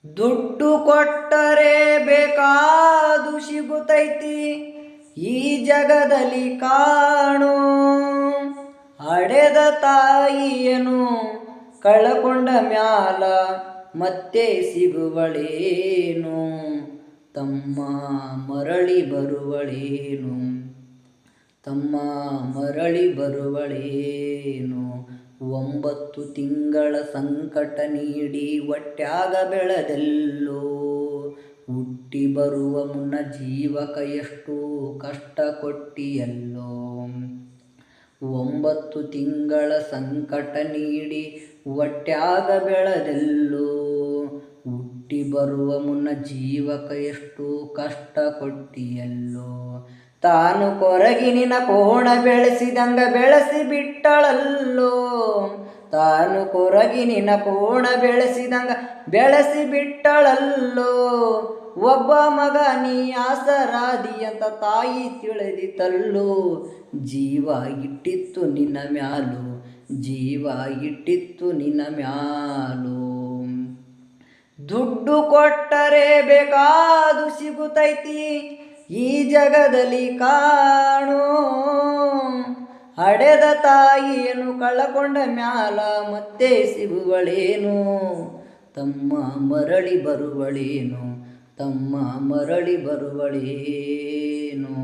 ದುಡ್ಡು ಕೊಟ್ಟರೆ ಬೇಕಾದು ಸಿಗುತ್ತೈತಿ ಈ ಜಗದಲ್ಲಿ ಕಾಣೋ. ಹಡೆದ ತಾಯಿಯನು ಕಳಕೊಂಡ ಮ್ಯಾಲ ಮತ್ತೆ ಸಿಗುವಳೇನು, ತಮ್ಮ ಮರಳಿ ಬರುವಳೇನು, ತಮ್ಮ ಮರಳಿ ಬರುವಳೇನು. 9 ತಿಂಗಳ ಸಂಕಟ ನೀಡಿ ಹೊಟ್ಯಾಗ ಬೆಳೆದೆಲ್ಲೋ, ಹುಟ್ಟಿ ಬರುವ ಮುನ್ನ ಜೀವಕ ಎಷ್ಟು ಕಷ್ಟ ಕೊಟ್ಟಿಯಲ್ಲೋ. 9 ತಿಂಗಳ ಸಂಕಟ ನೀಡಿ ಹೊಟ್ಯಾಗ ಬೆಳೆದೆಲ್ಲೋ, ಹುಟ್ಟಿ ಬರುವ ಮುನ್ನ ಜೀವಕ ಎಷ್ಟು ಕಷ್ಟ ಕೊಟ್ಟಿಯಲ್ಲೋ. ತಾನು ಕೊರಗಿನಿನ ಕೋಣ ಬೆಳೆಸಿದಂಗ ಬೆಳೆಸಿ ಬಿಟ್ಟಳಲ್ಲೋ, ತಾನು ಕೊರಗಿನಿನ ಕೋಣ ಬೆಳೆಸಿದಂಗ ಬೆಳೆಸಿ ಬಿಟ್ಟಳಲ್ಲೋ. ಒಬ್ಬ ಮಗ ನೀ ಆಸರಾದಿ ಅಂತ ತಾಯಿ ತಿಳಿದಿತಲ್ಲೋ, ಜೀವ ಇಟ್ಟಿತ್ತು ನಿನ್ನ ಮ್ಯಾಲು, ಜೀವ ಇಟ್ಟಿತ್ತು ನಿನ್ನ ಮ್ಯಾಲು. ದುಡ್ಡು ಕೊಟ್ಟರೆ ಬೇಕಾದು ಸಿಗುತ್ತೈತಿ ಈ ಜಗದಲ್ಲಿ ಕಾಣೋ. ಹಡೆದ ತಾಯಿಯನ್ನು ಕಳಕೊಂಡ ಮ್ಯಾಲ ಮತ್ತೆ ಸಿಗುವಳೇನು, ತಮ್ಮ ಮರಳಿ ಬರುವಳೇನು, ತಮ್ಮ ಮರಳಿ ಬರುವಳೇನು.